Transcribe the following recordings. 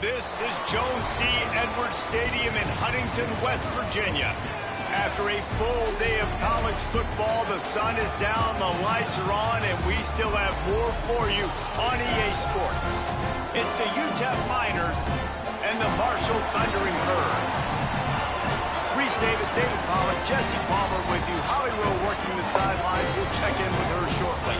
This is Jones C. Edwards Stadium in Huntington, West Virginia. After a full day of college football, the sun is down, the lights are on, and we still have more for you on EA Sports. It's the UTEP Miners and the Marshall Thundering Herd. Reese Davis, David Pollack, Jesse Palmer with you. Holly Rowe working the sidelines. We'll check in with her shortly.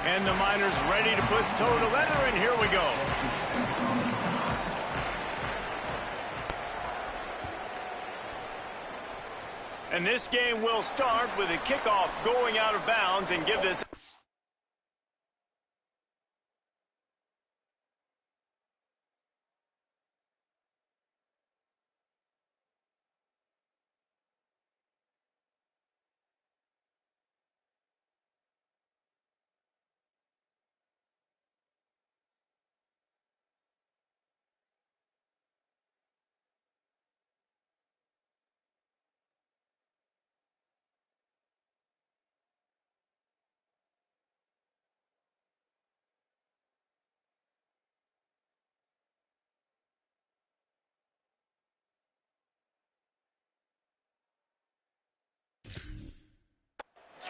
And the Miners ready to put toe to leather, and here we go. And this game will start with a kickoff going out of bounds and give this...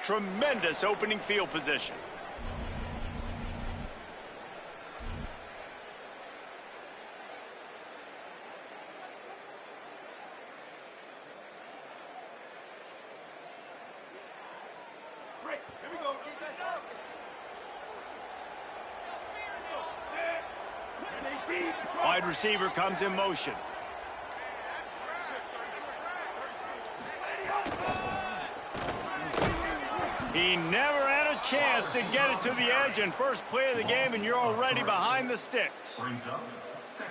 Tremendous opening field position. Great. Here we go. Wide receiver comes in motion. He never had a chance to get it to the edge, and first play of the game, and you're already behind the sticks.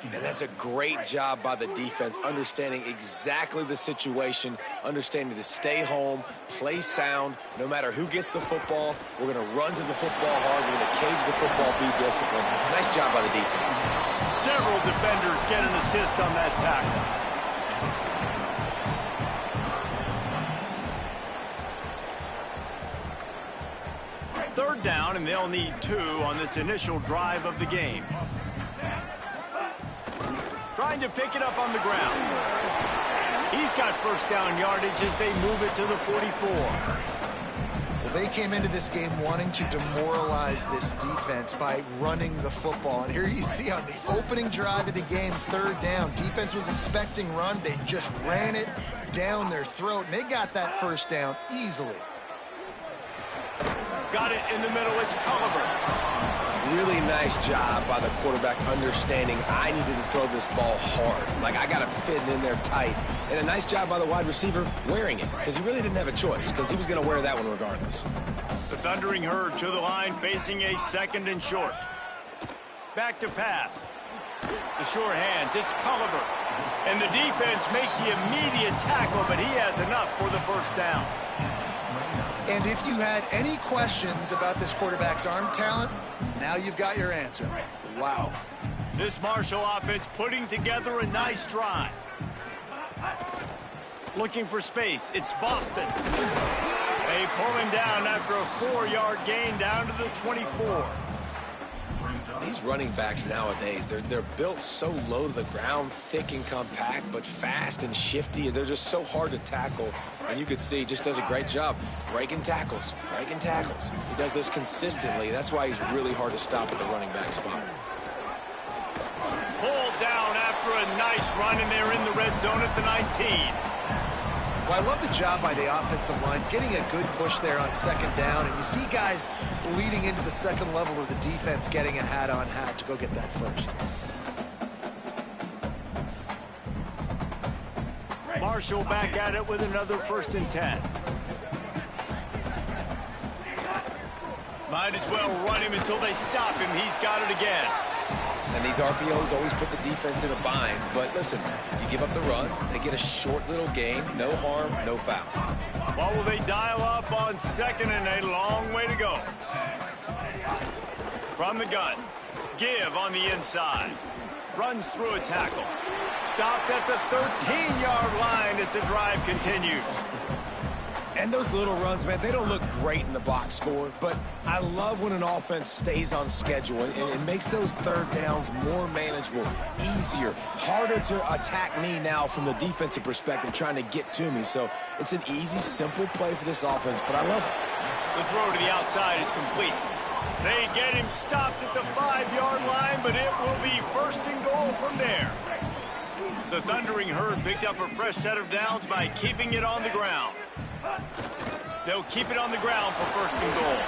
And that's a great job by the defense, understanding exactly the situation, understanding to stay home, play sound. No matter who gets the football, we're going to run to the football hard. We're going to cage the football, be disciplined. Nice job by the defense. Several defenders get an assist on that tackle. Third down, and they'll need 2 on this initial drive of the game. Trying to pick it up on the ground. He's got first down yardage as they move it to the 44. Well, they came into this game wanting to demoralize this defense by running the football. And here you see on the opening drive of the game, third down, defense was expecting run. They just ran it down their throat, and they got that first down easily. Got it in the middle. It's Culliver. Really nice job by the quarterback understanding I needed to throw this ball hard. Like, I got to fit it in there tight. And a nice job by the wide receiver wearing it, because he really didn't have a choice, because he was going to wear that one regardless. The Thundering Herd to the line, facing a 2nd and short. Back to pass. The sure hands. It's Culliver. And the defense makes the immediate tackle, but he has enough for the first down. And if you had any questions about this quarterback's arm talent, now you've got your answer. Wow. This Marshall offense putting together a nice drive. Looking for space. It's Boston. They pull him down after a 4-yard gain down to the 24. These running backs nowadays, they're built so low to the ground, thick and compact, but fast and shifty. They're just so hard to tackle. And you could see he just does a great job breaking tackles, breaking tackles. He does this consistently. That's why he's really hard to stop at the running back spot. Pulled down after a nice run, and they're in the red zone at the 19. Well, I love the job by the offensive line, getting a good push there on 2nd down. And you see guys bleeding into the 2nd level of the defense, getting a hat-on-hat to go get that first. Marshall back at it with another 1st and 10. Might as well run him until they stop him. He's got it again. And these RPOs always put the defense in a bind. But listen, you give up the run, they get a short little gain, no harm, no foul. What will they dial up on second and a long way to go? From the gun, give on the inside. Runs through a tackle. Stopped at the 13-yard line as the drive continues. And those little runs, man, they don't look great in the box score, but I love when an offense stays on schedule and it makes those third downs more manageable, easier, harder to attack me now from the defensive perspective trying to get to me. So it's an easy, simple play for this offense, but I love it. The throw to the outside is complete. They get him stopped at the 5-yard line, but it will be first and goal from there. The Thundering Herd picked up a fresh set of downs by keeping it on the ground. They'll keep it on the ground for first and goal.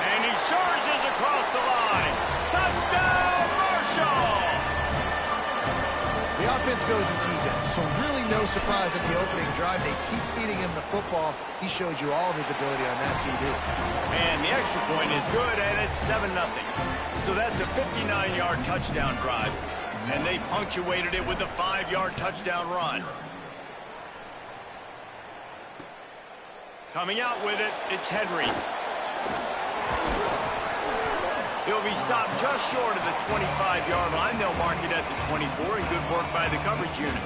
And he surges across the line. Touchdown, Marshall! The offense goes as he goes, so really no surprise at the opening drive. They keep feeding him the football. He showed you all of his ability on that TD. And the extra point is good, and it's 7-0. So that's a 59-yard touchdown drive. And they punctuated it with a 5-yard touchdown run. Coming out with it, it's Henry. He'll be stopped just short of the 25-yard line. They'll mark it at the 24, and good work by the coverage unit.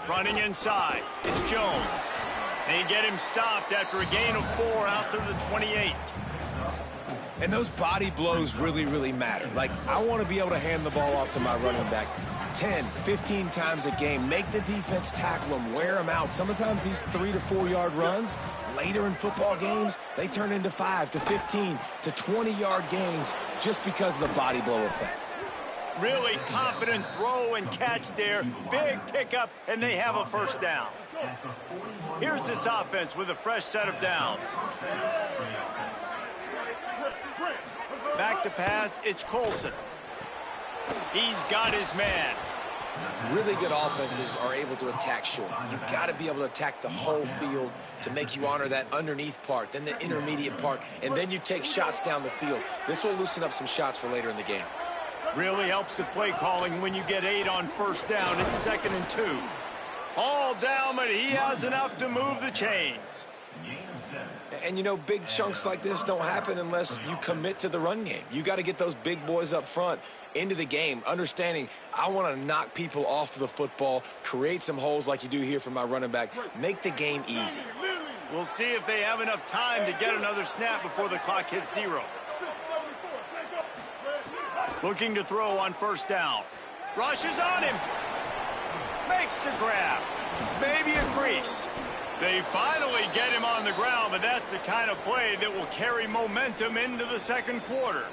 Running inside, it's Jones. They get him stopped after a gain of 4 out to the 28. And those body blows really, really matter. Like, I want to be able to hand the ball off to my running back 10, 15 times a game. Make the defense tackle them, wear them out. Sometimes these 3 to 4 yard runs, later in football games, they turn into 5 to 15 to 20-yard gains just because of the body blow effect. Really confident throw and catch there. Big pickup, and they have a first down. Here's this offense with a fresh set of downs. Back to pass, it's Colson. He's got his man. Really good offenses are able to attack short. You've got to be able to attack the whole field to make you honor that underneath part, then the intermediate part, and then you take shots down the field. This will loosen up some shots for later in the game. Really helps the play calling when you get 8 on first down. It's 2nd and 2. All down, but he has enough to move the chains. And, you know, big chunks like this don't happen unless you commit to the run game. You got to get those big boys up front into the game, understanding I want to knock people off the football, create some holes like you do here for my running back, make the game easy. We'll see if they have enough time to get another snap before the clock hits 0. Looking to throw on first down. Rushes on him. Makes the grab. Maybe a crease. They finally get him on the ground, but that's the kind of play that will carry momentum into the second quarter.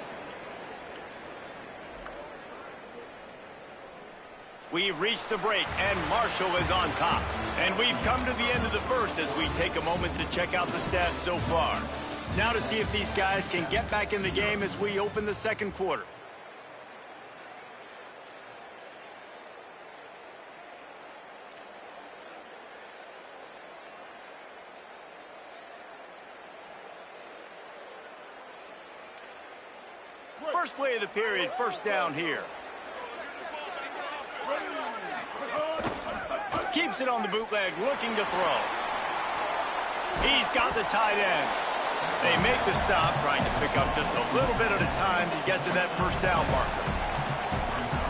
We've reached the break, and Marshall is on top. And we've come to the end of the first as we take a moment to check out the stats so far. Now to see if these guys can get back in the game as we open the second quarter. First play of the period, first down here. Keeps it on the bootleg, looking to throw. He's got the tight end. They make the stop, trying to pick up just a little bit at a time to get to that first down marker.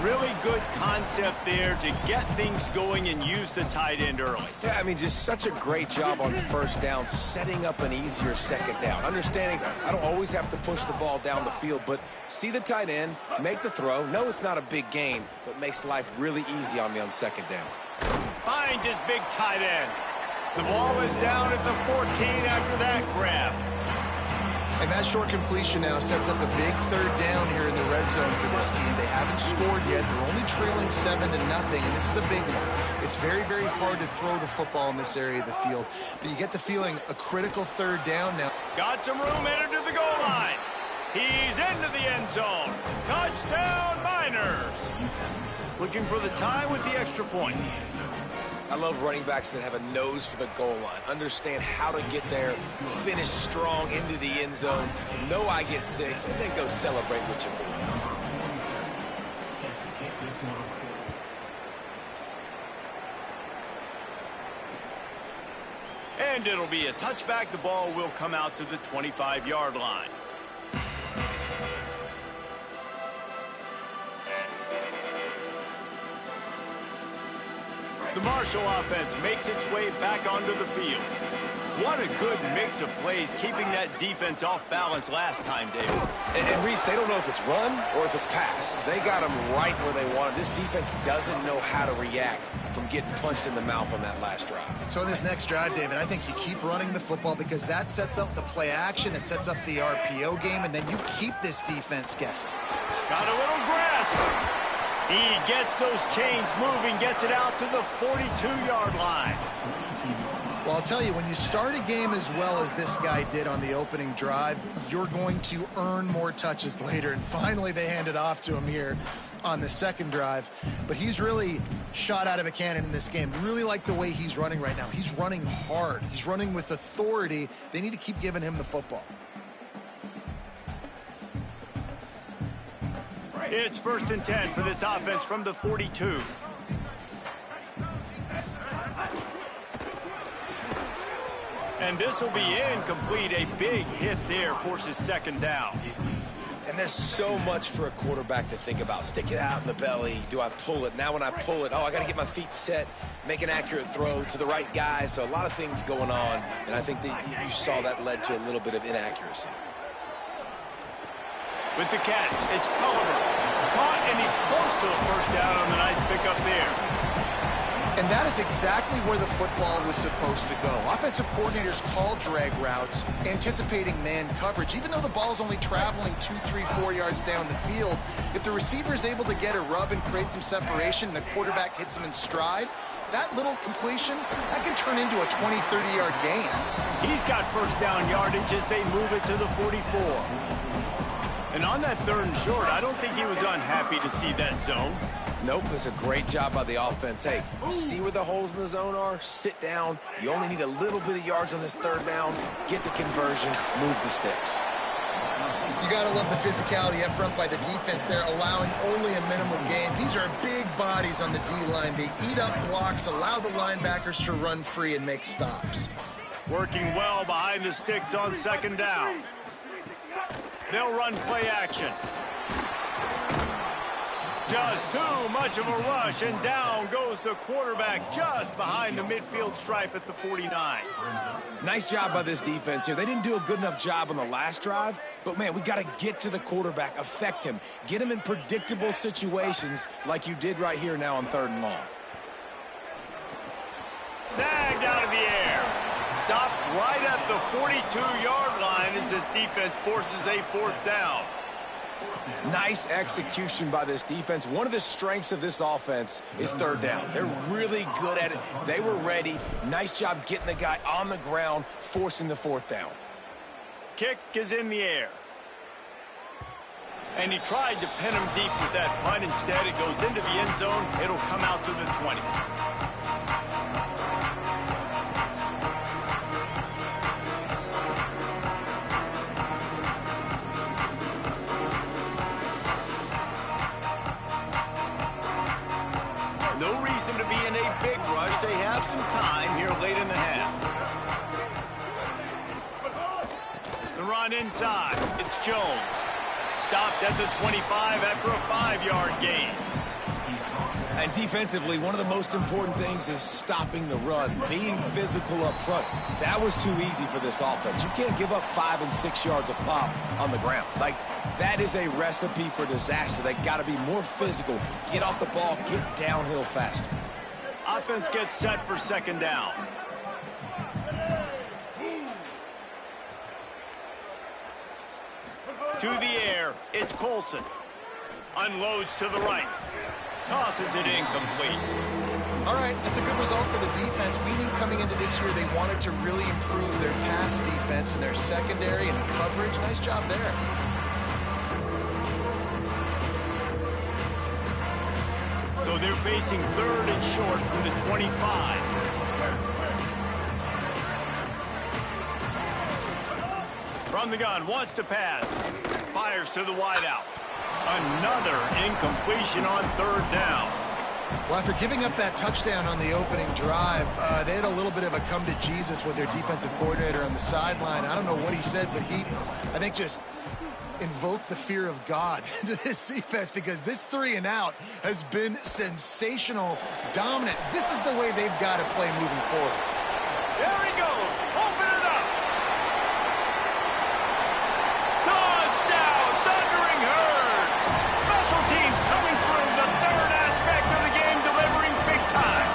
Really good concept there to get things going and use the tight end early. Yeah, I mean, just such a great job on first down, setting up an easier second down. Understanding I don't always have to push the ball down the field, but see the tight end, make the throw. No, it's not a big gain, but makes life really easy on me on second down. Finds his big tight end. The ball is down at the 14 after that grab. And that short completion now sets up a big third down here in the red zone for this team. They haven't scored yet. They're only trailing 7-0, and this is a big one. It's very, very hard to throw the football in this area of the field, but you get the feeling a critical third down now. Got some room headed to the goal line. He's into the end zone. Touchdown, Miners. looking for the tie with the extra point. I love running backs that have a nose for the goal line, understand how to get there, finish strong into the end zone, know I get 6, and then go celebrate with your boys. And it'll be a touchback. The ball will come out to the 25-yard line. The Marshall offense makes its way back onto the field. What a good mix of plays, keeping that defense off balance last time, David. And Reese, they don't know if it's run or if it's pass. They got them right where they want it. This defense doesn't know how to react from getting punched in the mouth on that last drive. So in this next drive, David, I think you keep running the football because that sets up the play action, it sets up the RPO game, and then you keep this defense guessing. Got a little grass. He gets those chains moving, gets it out to the 42-yard line. Well, I'll tell you, when you start a game as well as this guy did on the opening drive, you're going to earn more touches later. And finally, they hand it off to him here on the second drive. But he's really shot out of a cannon in this game. Really like the way he's running right now. He's running hard. He's running with authority. They need to keep giving him the football. It's 1st and 10 for this offense from the 42. And this will be incomplete. A big hit there forces 2nd down. And there's so much for a quarterback to think about. Stick it out in the belly. Do I pull it? Now when I pull it, I got to get my feet set, make an accurate throw to the right guy. So a lot of things going on. And I think that you saw that led to a little bit of inaccuracy. With the catch, it's Culliver. Caught, and he's close to a 1st down on the nice pickup there. And that is exactly where the football was supposed to go. Offensive coordinators call drag routes, anticipating man coverage. Even though the ball's only traveling 2, 3, 4 yards down the field, if the receiver is able to get a rub and create some separation and the quarterback hits him in stride, that little completion, that can turn into a 20, 30-yard gain. He's got 1st down yardage as they move it to the 44. And on that 3rd and short, I don't think he was unhappy to see that zone. Nope, it's a great job by the offense. Hey, see where the holes in the zone are? Sit down. You only need a little bit of yards on this 3rd down. Get the conversion, move the sticks. You got to love the physicality up front by the defense there, allowing only a minimum gain. These are big bodies on the D-line. They eat up blocks, allow the linebackers to run free and make stops. Working well behind the sticks on 2nd down. They'll run play action. Just too much of a rush, and down goes the quarterback just behind the midfield stripe at the 49. Nice job by this defense here. They didn't do a good enough job on the last drive, but, man, we got to get to the quarterback, affect him, get him in predictable situations like you did right here now on 3rd and long. Snagged out of the air. Stopped right at the 42-yard line as this defense forces a 4th down. Nice execution by this defense. One of the strengths of this offense is 3rd down. They're really good at it. They were ready. Nice job getting the guy on the ground, forcing the 4th down. Kick is in the air. And he tried to pin him deep with that punt. Instead, it goes into the end zone. It'll come out to the 20. No reason to be in a big rush. They have some time here late in the half. The run inside. It's Jones. Stopped at the 25 after a 5-yard gain. And defensively, one of the most important things is stopping the run, being physical up front. That was too easy for this offense. You can't give up 5 and 6 yards a pop on the ground. Like, that is a recipe for disaster. They got to be more physical, get off the ball, get downhill faster. Offense gets set for 2nd down. To the air, it's Colson. Unloads to the right. Tosses it incomplete. All right, that's a good result for the defense. We knew coming into this year they wanted to really improve their pass defense and their secondary and coverage. Nice job there. So they're facing 3rd and short from the 25. From the gun, wants to pass. Fires to the wideout. Another incompletion on 3rd down. Well, after giving up that touchdown on the opening drive, they had a little bit of a come to Jesus with their defensive coordinator on the sideline. I don't know what he said, but he, I think, just invoked the fear of God into this defense, because this 3 and out has been sensational, dominant. This is the way they've got to play moving forward. There he goes. Open it up. Touchdown, Thundering Herd. Special teams coming through, the 3rd aspect of the game, delivering big time.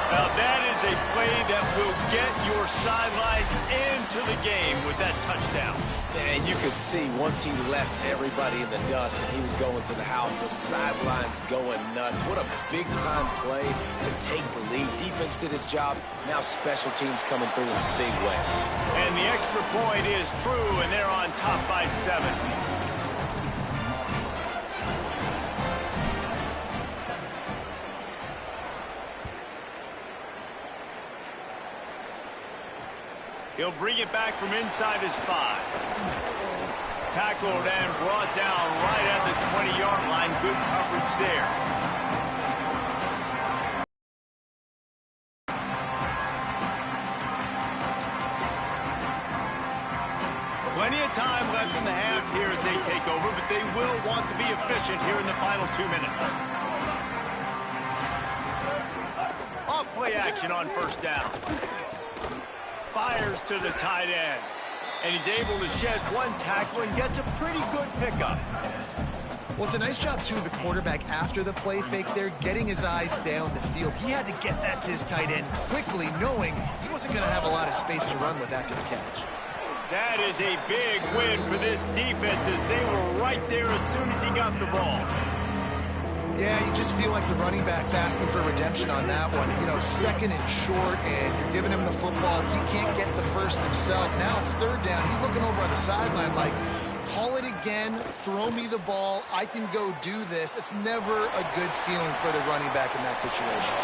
Now that is a play that will get your sidelines into the game with that touchdown. And you could see once he left everybody in the dust and he was going to the house, the sidelines going nuts. What a big-time play to take the lead. Defense did its job. Now special teams coming through in a big way. And the extra point is true, and they're on top by 7. He'll bring it back from inside his 5. Tackled and brought down right at the 20-yard line. Good coverage there. Plenty of time left in the half here as they take over, but they will want to be efficient here in the final 2 minutes. Off play action on 1st down. Fires to the tight end. And he's able to shed 1 tackle and gets a pretty good pickup. Well, it's a nice job, too, of the quarterback after the play fake there, getting his eyes down the field. He had to get that to his tight end quickly, knowing he wasn't going to have a lot of space to run with after the catch. That is a big win for this defense, as they were right there as soon as he got the ball. Yeah, you just feel like the running back's asking for redemption on that one. You know, 2nd and short, and you're giving him the football. He can't get the first himself. Now it's 3rd down. He's looking over on the sideline like, call it again, throw me the ball, I can go do this. It's never a good feeling for the running back in that situation.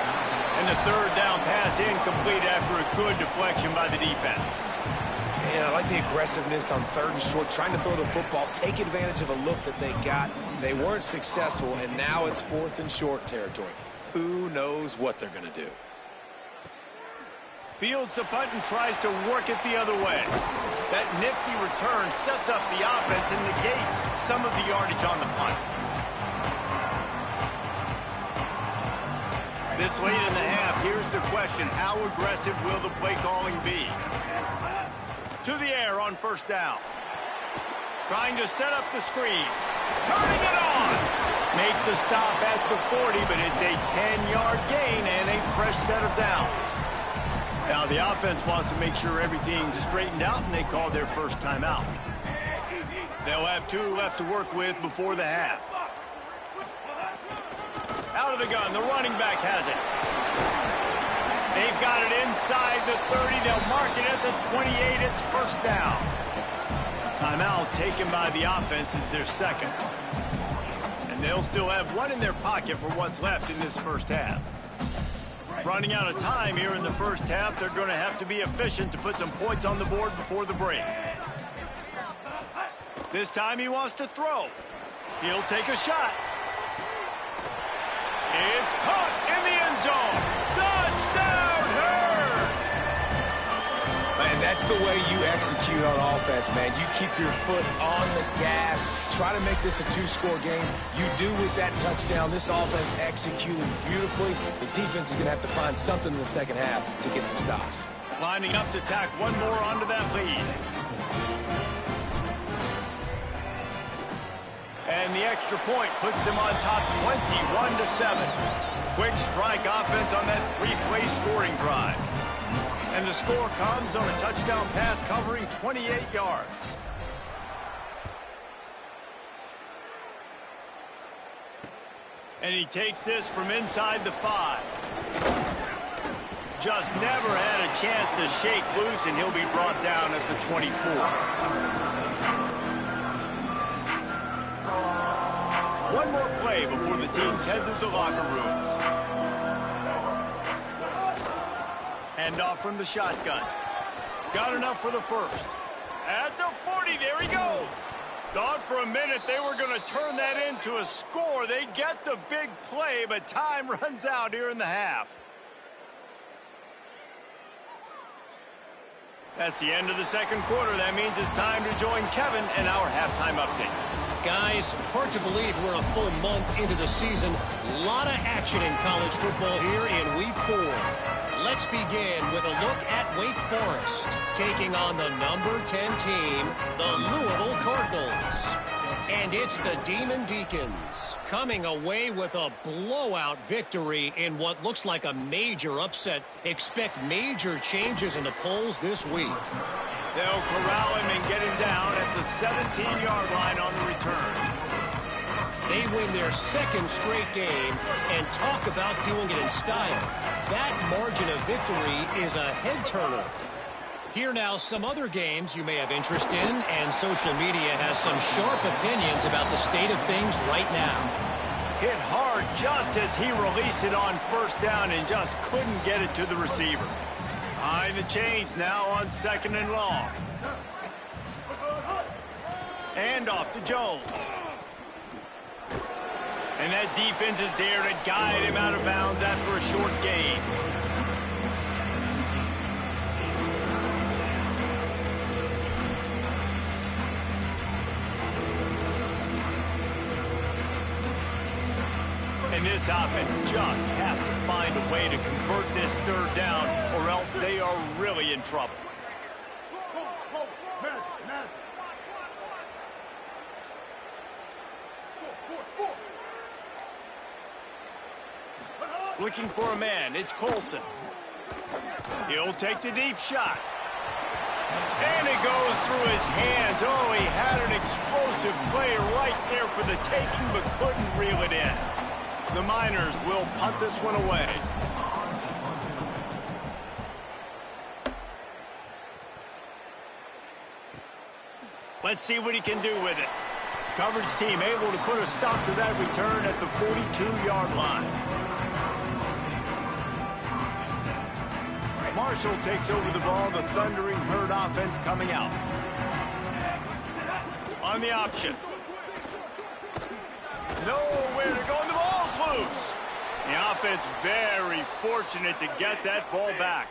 And the 3rd down pass incomplete after a good deflection by the defense. Yeah, I like the aggressiveness on 3rd and short, trying to throw the football, take advantage of a look that they got. They weren't successful, and now it's 4th and short territory. Who knows what they're going to do? Fields the punt and tries to work it the other way. That nifty return sets up the offense and negates some of the yardage on the punt. This late in the half, here's the question: how aggressive will the play calling be? To the air on 1st down. Trying to set up the screen. Turning it on. Make the stop at the 40, but it's a 10-yard gain and a fresh set of downs. Now the offense wants to make sure everything's straightened out, and they call their first timeout. They'll have 2 left to work with before the half. Out of the gun, the running back has it. They've got it inside the 30. They'll mark it at the 28. It's 1st down. Timeout taken by the offense is their 2nd. And they'll still have 1 in their pocket for what's left in this 1st half. Running out of time here in the 1st half, they're going to have to be efficient to put some points on the board before the break. This time he wants to throw. He'll take a shot. It's caught in the end zone. Touchdown, Herd! Man, that's the way you execute on offense, man. You keep your foot on the gas. Try to make this a 2-score game. You do with that touchdown. This offense executed beautifully. The defense is going to have to find something in the 2nd half to get some stops. Lining up to tack 1 more onto that lead. And the extra point puts them on top 21-7. Quick strike offense on that 3-play scoring drive. And the score comes on a touchdown pass covering 28 yards. And he takes this from inside the 5. Just never had a chance to shake loose, and he'll be brought down at the 24. 1 one more play before the teams head to the locker rooms. Hand off from the shotgun. Got enough for the first. At the 40, there he goes. Thought for a minute they were going to turn that into a score. They get the big play, but time runs out here in the half. That's the end of the second quarter. That means it's time to join Kevin in our halftime update. Guys, hard to believe we're a full month into the season. A lot of action in college football here in Week 4. Let's begin with a look at Wake Forest, taking on the number 10 team, the Louisville Cardinals. And it's the Demon Deacons coming away with a blowout victory in what looks like a major upset. Expect major changes in the polls this week. They'll corral him and get him down at the 17-yard line on the return. They win their second straight game and talk about doing it in style. That margin of victory is a head-turner. Here now, some other games you may have interest in, and social media has some sharp opinions about the state of things right now. Hit hard just as he released it on first down and just couldn't get it to the receiver. Behind the chains now on 2nd and long. And off to Jones. And that defense is there to guide him out of bounds after a short gain. And this offense just has to find a way to convert this third down, or else they are really in trouble. Looking for a man, it's Colson. He'll take the deep shot. And it goes through his hands. Oh, he had an explosive play right there for the taking, but couldn't reel it in. The Miners will punt this one away. Let's see what he can do with it. Coverage team able to put a stop to that return at the 42-yard line. Marshall takes over the ball. The Thundering Herd offense coming out. On the option. Nowhere to go, and the ball's loose. The offense very fortunate to get that ball back.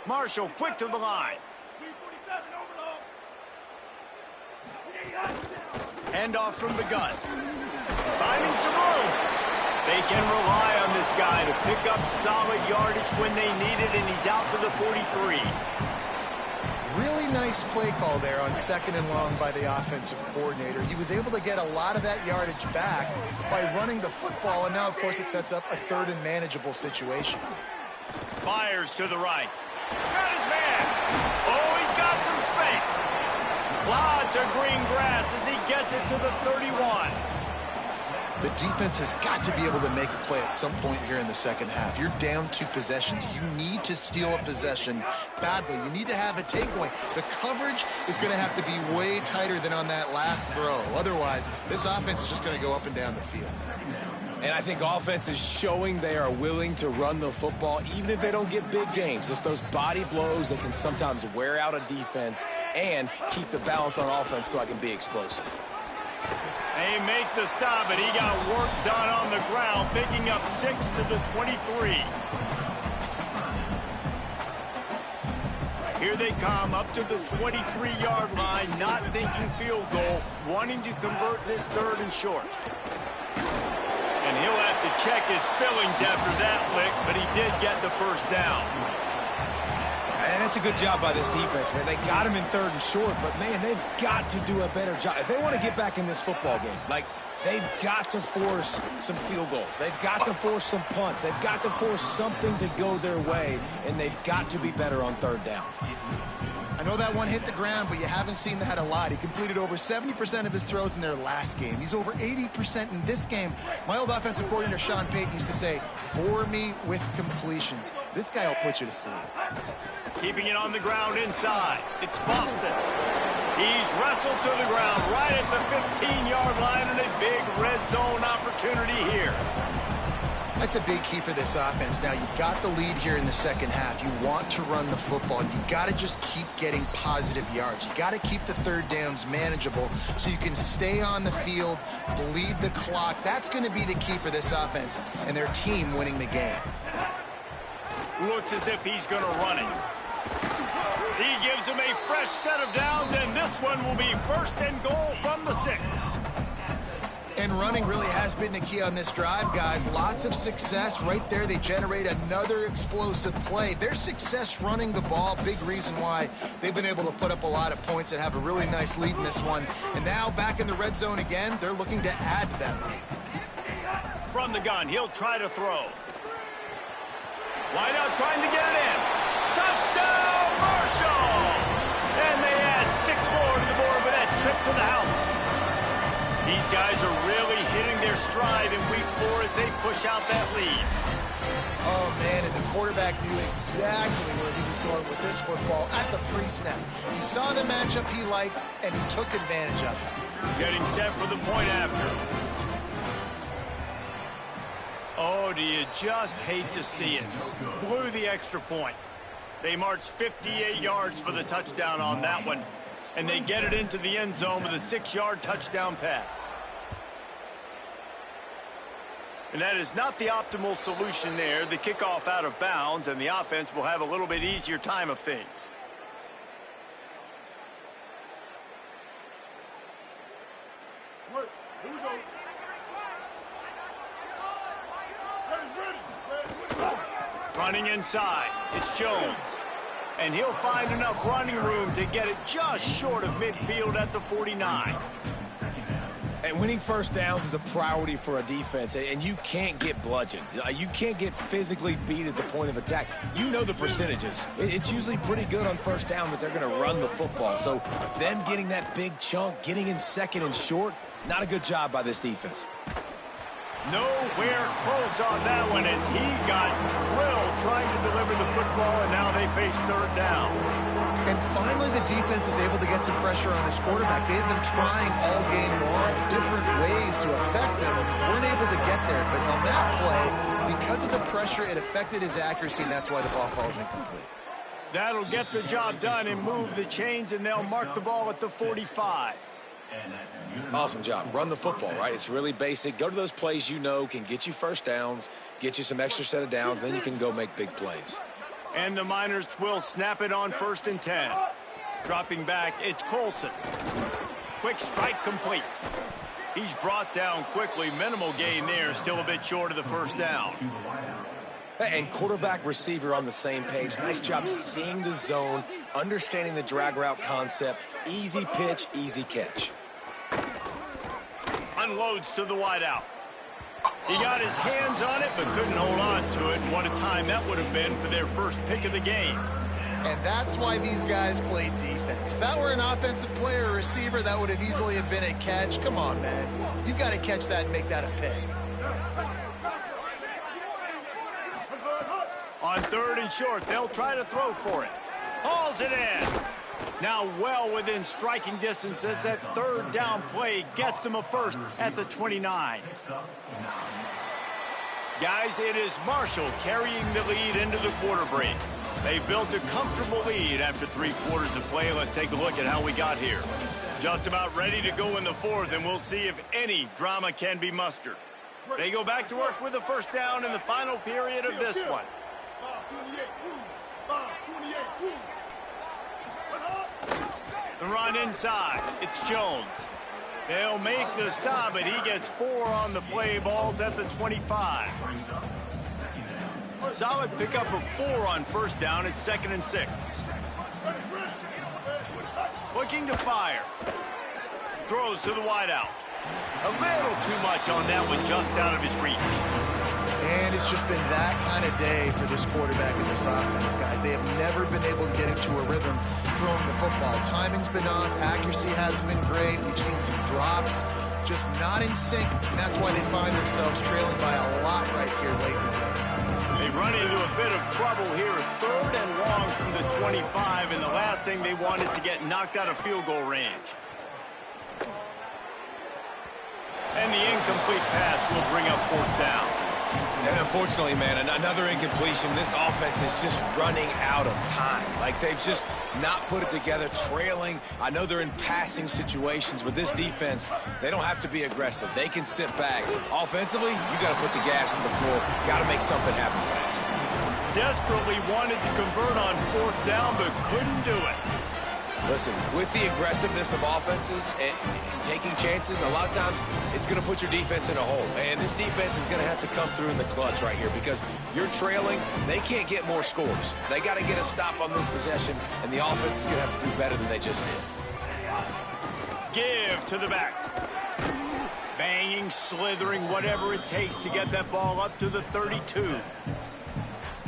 Marshall quick to the line. Handoff from the gun. Finding some room. They can rely on this guy to pick up solid yardage when they need it, and he's out to the 43. Really nice play call there on 2nd and long by the offensive coordinator. He was able to get a lot of that yardage back by running the football, and now, of course, it sets up a 3rd and manageable situation. Fires to the right. Got his man. Oh, he's got some space. Lots of green grass as he gets it to the 31. The defense has got to be able to make a play at some point here in the second half. You're down 2 possessions. You need to steal a possession badly. You need to have a takeaway. The coverage is going to have to be way tighter than on that last throw. Otherwise, this offense is just going to go up and down the field. And I think offense is showing they are willing to run the football, even if they don't get big gains. Just those body blows that can sometimes wear out a defense and keep the balance on offense so I can be explosive. They make the stop, but he got work done on the ground, picking up 6 to the 23. Here they come up to the 23-yard line, not thinking field goal, wanting to convert this 3rd and short. And he'll have to check his fillings after that lick, but he did get the first down. And that's a good job by this defense, man. They got him in 3rd and short, but, man, they've got to do a better job. If they want to get back in this football game, like, they've got to force some field goals. They've got to force some punts. They've got to force something to go their way, and they've got to be better on 3rd down. I know that one hit the ground, but you haven't seen that a lot. He completed over 70% of his throws in their last game. He's over 80% in this game. My old offensive coordinator, Sean Payton, used to say, bore me with completions. This guy will put you to sleep. Keeping it on the ground inside. It's Boston. He's wrestled to the ground right at the 15-yard line, and a big red zone opportunity here. That's a big key for this offense. Now, you've got the lead here in the second half. You want to run the football. You've got to just keep getting positive yards. You've got to keep the third downs manageable so you can stay on the field, bleed the clock. That's going to be the key for this offense and their team winning the game. Looks as if he's going to run it. He gives him a fresh set of downs, and this one will be 1st and goal from the 6. And running really has been the key on this drive, guys. Lots of success right there. They generate another explosive play. Their success running the ball, big reason why they've been able to put up a lot of points and have a really nice lead in this one. And now back in the red zone again, they're looking to add to that lead. From the gun, he'll try to throw. Wide out trying to get it in. Touchdown, Marshall! And they add 6 more to the board with that trip to the house. These guys are really hitting their stride in week 4 as they push out that lead. Oh, man, and the quarterback knew exactly where he was going with this football at the pre-snap. He saw the matchup he liked, and he took advantage of it. Getting set for the point after. Oh, do you just hate to see it? Blew the extra point. They marched 58 yards for the touchdown on that one, and they get it into the end zone with a 6-yard touchdown pass. And that is not the optimal solution there. The kickoff out of bounds, and the offense will have a little bit easier time of things. Wait, here we go. Running inside, it's Jones. And he'll find enough running room to get it just short of midfield at the 49. And winning first downs is a priority for a defense, and you can't get bludgeoned. You can't get physically beat at the point of attack. You know the percentages. It's usually pretty good on first down that they're going to run the football. So them getting that big chunk, getting in second and short, not a good job by this defense. Nowhere close on that one as he got drilled trying to deliver the football, and now they face third down. And finally, the defense is able to get some pressure on this quarterback. They've been trying all game long different ways to affect him. Weren't able to get there, but on that play, because of the pressure, it affected his accuracy, and that's why the ball falls incomplete. That'll get the job done and move the chains, and they'll mark the ball at the 45. Awesome job. Run the football, right? It's really basic. Go to those plays you know can get you first downs, get you some extra set of downs, then you can go make big plays. And the Miners will snap it on 1st and 10. Dropping back, it's Colson. Quick strike complete. He's brought down quickly. Minimal gain there, still a bit short of the first down. And quarterback receiver on the same page. Nice job seeing the zone, understanding the drag route concept. Easy pitch, easy catch. Unloads to the wideout. He got his hands on it, but couldn't hold on to it. And what a time that would have been for their first pick of the game. And that's why these guys played defense. If that were an offensive player or receiver, that would have easily have been a catch. Come on, man. You've got to catch that and make that a pick. On 3rd and short, they'll try to throw for it. Hauls it in. Now well within striking distance as that third down play gets them a first at the 29. Guys, it is Marshall carrying the lead into the quarter break. They built a comfortable lead after 3 quarters of play. Let's take a look at how we got here. Just about ready to go in the 4th, and we'll see if any drama can be mustered. They go back to work with the first down in the final period of this one. The run inside. It's Jones. They'll make the stop, but he gets 4 on the play. Balls at the 25. Solid pickup of 4 on first down. It's 2nd and 6. Looking to fire. Throws to the wideout. A little too much on that one, just out of his reach. And it's just been that kind of day for this quarterback and this offense, guys. They have never been able to get into a rhythm throwing the football. Timing's been off. Accuracy hasn't been great. We've seen some drops, just not in sync. And that's why they find themselves trailing by a lot right here late in the game. They Running into a bit of trouble here. 3rd and long from the 25, and the last thing they want is to get knocked out of field goal range. And the incomplete pass will bring up 4th down. And unfortunately, man, another incompletion. This offense is just running out of time. Like, they've just not put it together, trailing. I know they're in passing situations, but this defense, they don't have to be aggressive. They can sit back. Offensively, you got to put the gas to the floor. Got to make something happen fast. Desperately wanted to convert on 4th down, but couldn't do it. Listen, with the aggressiveness of offenses and taking chances, a lot of times it's going to put your defense in a hole. And this defense is going to have to come through in the clutch right here because you're trailing. They can't get more scores. They got to get a stop on this possession, and the offense is going to have to do better than they just did. Give to the back. Banging, slithering, whatever it takes to get that ball up to the 32.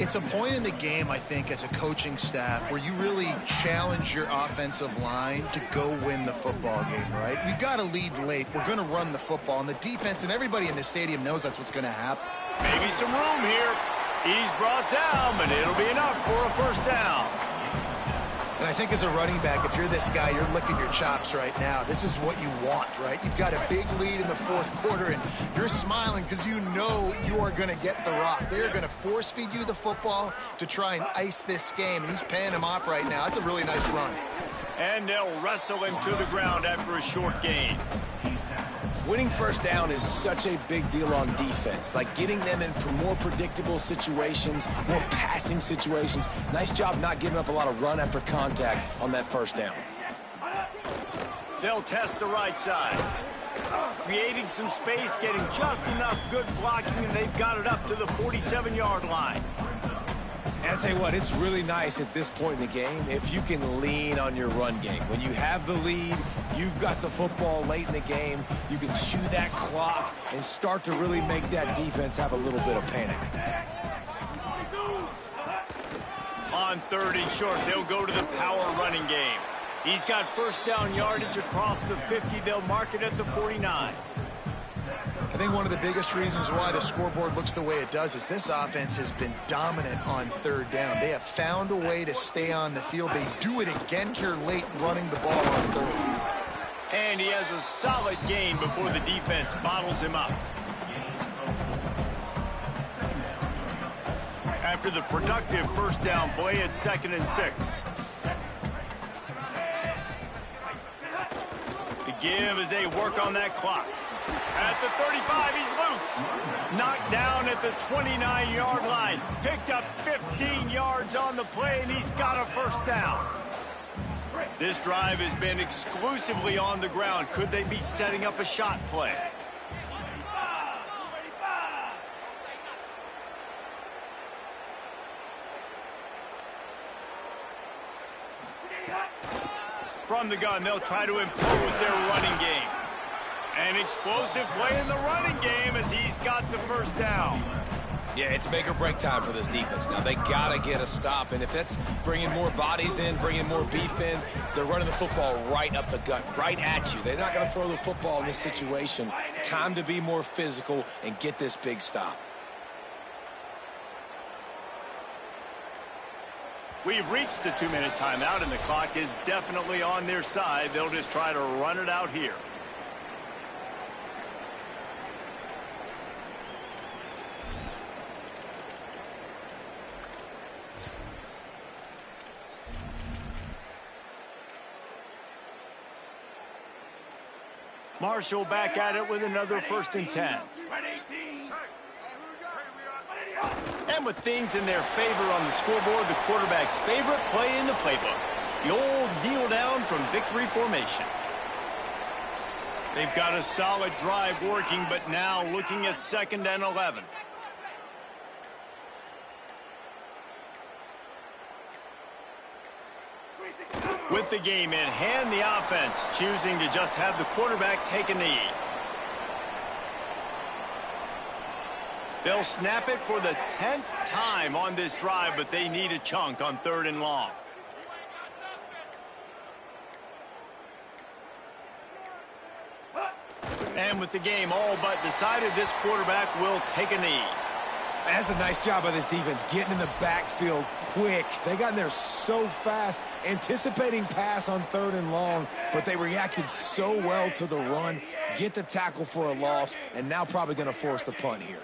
It's a point in the game, I think, as a coaching staff where you really challenge your offensive line to go win the football game, right? We've got to lead late. We're going to run the football, and the defense and everybody in the stadium knows that's what's going to happen. Maybe some room here. He's brought down, but it'll be enough for a 1st down. And I think as a running back, if you're this guy, you're licking your chops right now. This is what you want, right? You've got a big lead in the 4th quarter, and you're smiling because you know you are going to get the rock. They're going to force-feed you the football to try and ice this game, and he's paying him off right now. That's a really nice run. And they'll wrestle him to the ground after a short gain. Winning 1st down is such a big deal on defense. Like getting them in more predictable situations, more passing situations. Nice job not giving up a lot of run after contact on that 1st down. They'll test the right side. Creating some space, getting just enough good blocking, and they've got it up to the 47-yard line. And I'll tell you what, it's really nice at this point in the game if you can lean on your run game. When you have the lead, you've got the football late in the game, you can chew that clock and start to really make that defense have a little bit of panic. On 3rd and short, they'll go to the power running game. He's got 1st down yardage across the 50. They'll mark it at the 49. I think one of the biggest reasons why the scoreboard looks the way it does is this offense has been dominant on 3rd down. They have found a way to stay on the field. They do it again here late, running the ball on 3rd. And he has a solid gain before the defense bottles him up. After the productive 1st down play, it's 2nd and 6. The give as they work on that clock. At the 35, he's loose. Knocked down at the 29-yard line. Picked up 15 yards on the play, and he's got a 1st down. This drive has been exclusively on the ground. Could they be setting up a shot play? From the gun, they'll try to impose their running game. An explosive play in the running game as he's got the 1st down. Yeah, it's make or break time for this defense. Now, they got to get a stop, and if that's bringing more bodies in, bringing more beef in, they're running the football right up the gut, right at you. They're not going to throw the football in this situation. Time to be more physical and get this big stop. We've reached the 2-minute timeout, and the clock is definitely on their side. They'll just try to run it out here. Marshall back at it with another 1st and 10. And with things in their favor on the scoreboard, the quarterback's favorite play in the playbook. The old kneel down from victory formation. They've got a solid drive working, but now looking at 2nd and 11. With the game in hand, the offense choosing to just have the quarterback take a knee. They'll snap it for the 10th time on this drive, but they need a chunk on 3rd and long. And with the game all but decided, this quarterback will take a knee. That's a nice job by this defense, getting in the backfield quick. They got in there so fast, anticipating pass on 3rd and long, but they reacted so well to the run, get the tackle for a loss, and now probably going to force the punt here.